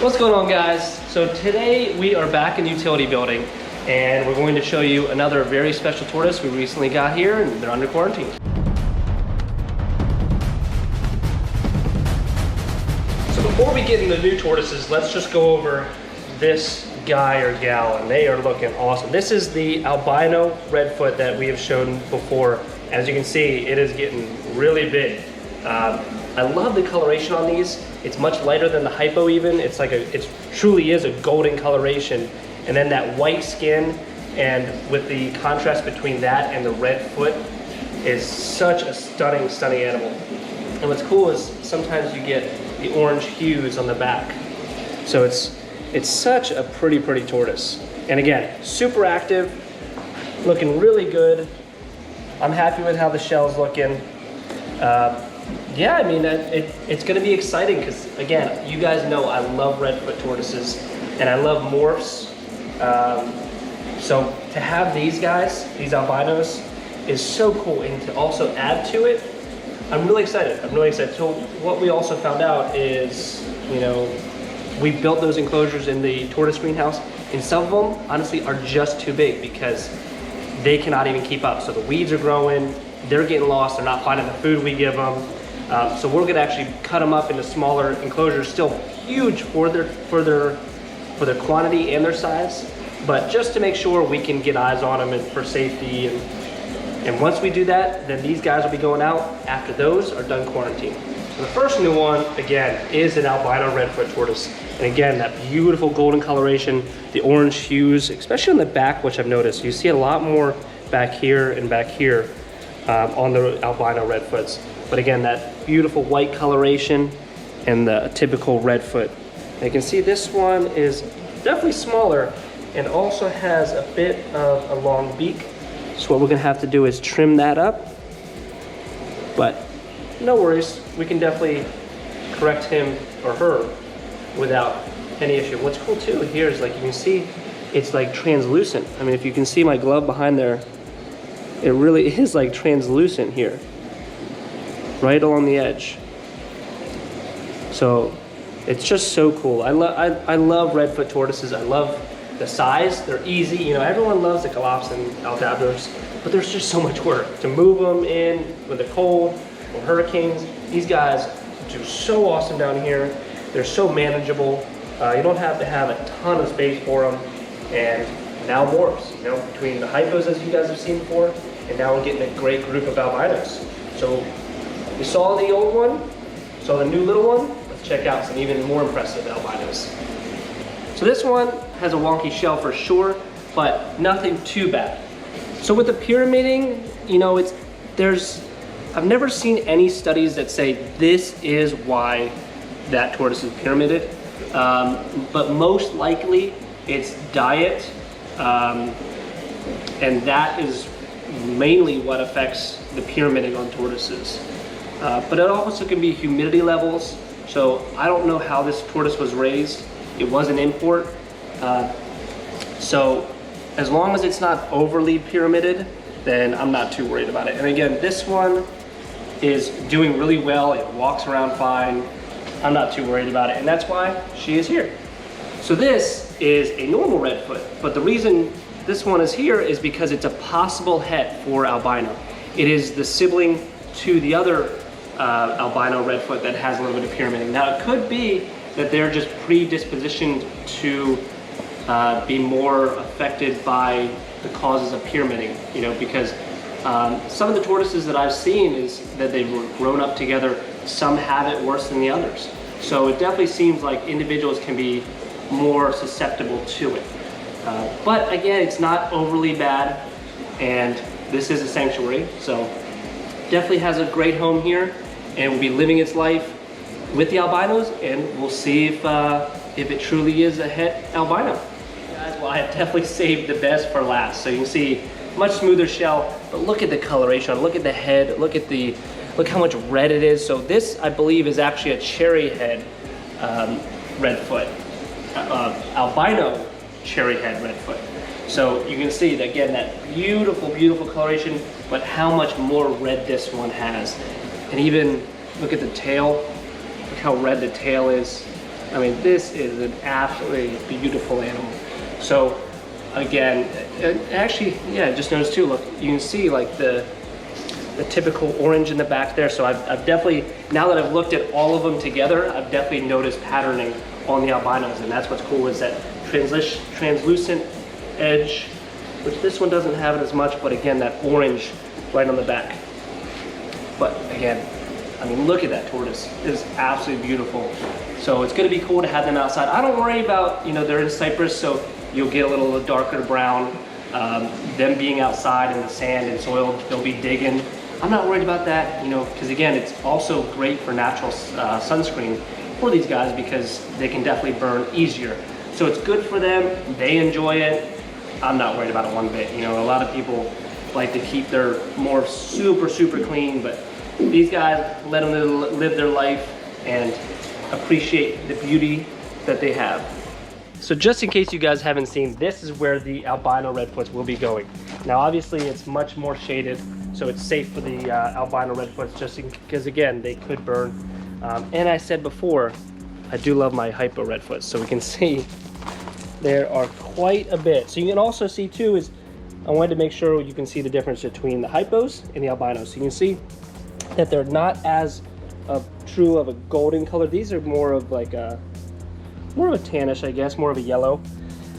What's going on, guys? So today we are back in utility building and we're going to show you another very special tortoise we recently got here and they're under quarantine. So before we get into the new tortoises, let's just go over this guy or gal, and they are looking awesome. This is the Albino Red Foot that we have shown before. As you can see, it is getting really big. I love the coloration on these. It's much lighter than the hypo even. It's like it truly is a golden coloration. And then that white skin, and with the contrast between that and the red foot, is such a stunning, stunning animal. And what's cool is sometimes you get the orange hues on the back. So it's such a pretty, pretty tortoise. And again, super active, looking really good. I'm happy with how the shell's looking. Yeah, I mean, it's gonna be exciting because, again, you guys know I love red foot tortoises and I love morphs. So to have these guys, these albinos, is so cool. And to also add to it, I'm really excited. So what we also found out is, you know, we built those enclosures in the tortoise greenhouse, and some of them, honestly, are just too big because they cannot even keep up. So the weeds are growing, they're getting lost, they're not finding the food we give them. So we're gonna actually cut them up into smaller enclosures, still huge for their quantity and their size, but just to make sure we can get eyes on them and for safety. And once we do that, then these guys will be going out after those are done quarantine. So the first new one, again, is an albino red foot tortoise. And again, that beautiful golden coloration, the orange hues, especially on the back, which I've noticed. You see a lot more back here and back here on the albino red foots. But again, that beautiful white coloration and the typical red foot. And you can see this one is definitely smaller and also has a bit of a long beak. So what we're gonna have to do is trim that up. But no worries, we can definitely correct him or her without any issue. What's cool too here is, like, you can see it's like translucent. I mean, if you can see my glove behind there, it really is like translucent here, right along the edge. So it's just so cool. I love red foot tortoises. I love the size. They're easy. You know, everyone loves the Galops and Aldabras, but there's just so much work to move them in with the cold or hurricanes. These guys do so awesome down here. They're so manageable. You don't have to have a ton of space for them. And now morphs, you know, between the hypos, as you guys have seen before, and now we're getting a great group of albinos. So we saw the old one, saw the new little one. Let's check out some even more impressive albinos. So this one has a wonky shell for sure, but nothing too bad. So with the pyramiding, you know, I've never seen any studies that say this is why that tortoise is pyramided, but most likely it's diet, and that is mainly what affects the pyramiding on tortoises. But it also can be humidity levels. So I don't know how this tortoise was raised. It was an import. So as long as it's not overly pyramided, then I'm not too worried about it. And again, this one is doing really well. It walks around fine. I'm not too worried about it. And that's why she is here. So this is a normal red foot, but the reason this one is here is because it's a possible het for albino. It is the sibling to the other albino red foot that has a little bit of pyramiding. Now it could be that they're just predispositioned to be more affected by the causes of pyramiding, you know, because some of the tortoises that I've seen is that they've grown up together. Some have it worse than the others. So it definitely seems like individuals can be more susceptible to it. But again, it's not overly bad, and this is a sanctuary, so definitely has a great home here and will be living its life with the albinos, and we'll see if it truly is a het albino. Guys, well, I have definitely saved the best for last. So you can see much smoother shell, but look at the coloration, look at the head, look how much red it is. So this, I believe, is actually a cherry head red foot, albino cherry head red foot. So you can see that, again, that beautiful, beautiful coloration, but how much more red this one has. And even look at the tail, look how red the tail is. I mean, this is an absolutely beautiful animal. So again, actually, yeah, just noticed too, look, you can see like the typical orange in the back there. So I've definitely, now that I've looked at all of them together, I've definitely noticed patterning on the albinos, and that's what's cool, is that translucent edge, which this one doesn't have it as much, but again, that orange right on the back. But again, I mean, look at that tortoise. It is absolutely beautiful. So it's gonna be cool to have them outside. I don't worry about, you know, they're in cypress, so you'll get a little darker brown. Them being outside in the sand and soil, they'll be digging. I'm not worried about that, you know, because again, it's also great for natural sunscreen for these guys, because they can definitely burn easier. So it's good for them, they enjoy it. I'm not worried about it one bit. You know, a lot of people like to keep their more super clean, but these guys, let them live their life and appreciate the beauty that they have. So just in case you guys haven't seen, this is where the albino redfoots will be going. Now obviously it's much more shaded, so it's safe for the albino redfoots, just because again, they could burn. And I said before, I do love my hypo redfoots, so we can see there are quite a bit. So you can also see too, is I wanted to make sure you can see the difference between the hypos and the albinos. So you can see that they're not as true of a golden color. These are more of like more of a tannish, I guess, more of a yellow.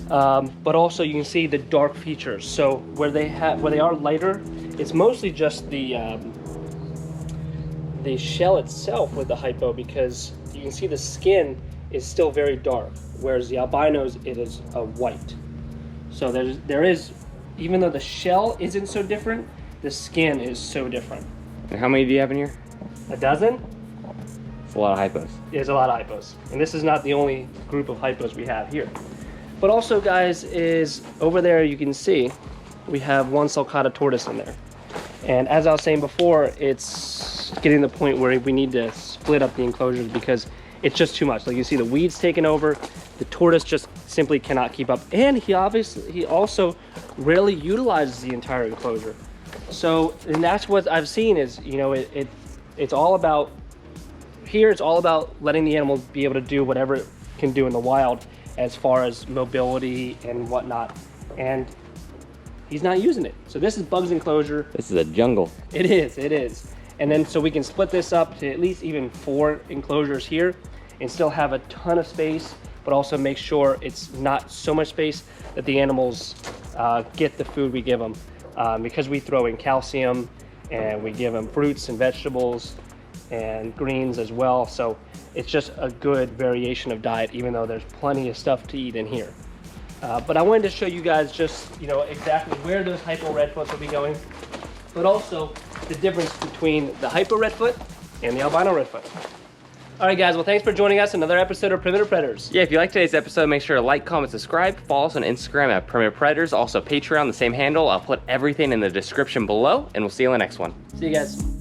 But also you can see the dark features. So where they are lighter, it's mostly just the shell itself with the hypo, because you can see the skin is still very dark, whereas the albinos, it is a white. So there is, even though the shell isn't so different, the skin is so different. And how many do you have in here? A dozen? It's a lot of hypos. There's a lot of hypos. And this is not the only group of hypos we have here. But also, guys, is over there you can see we have one Sulcata tortoise in there. And as I was saying before, it's getting to the point where we need to split up the enclosures because it's just too much. Like you see the weeds taking over, the tortoise just simply cannot keep up. And he also rarely utilizes the entire enclosure. So, and that's what I've seen is, you know, it's all about, here it's all about letting the animal be able to do whatever it can do in the wild as far as mobility and whatnot. And he's not using it. So this is Bug's enclosure. This is a jungle. It is. And then so we can split this up to at least even 4 enclosures here and still have a ton of space, but also make sure it's not so much space that the animals get the food we give them. Because we throw in calcium and we give them fruits and vegetables and greens as well. So it's just a good variation of diet, even though there's plenty of stuff to eat in here. But I wanted to show you guys just, you know, exactly where those hypo redfoots will be going, but also the difference between the hypo redfoot and the albino redfoot. All right, guys, well, thanks for joining us in another episode of Primitive Predators. Yeah, if you like today's episode, make sure to like, comment, subscribe, follow us on Instagram at Primitive Predators, also Patreon, the same handle. I'll put everything in the description below, and we'll see you in the next one. See you guys.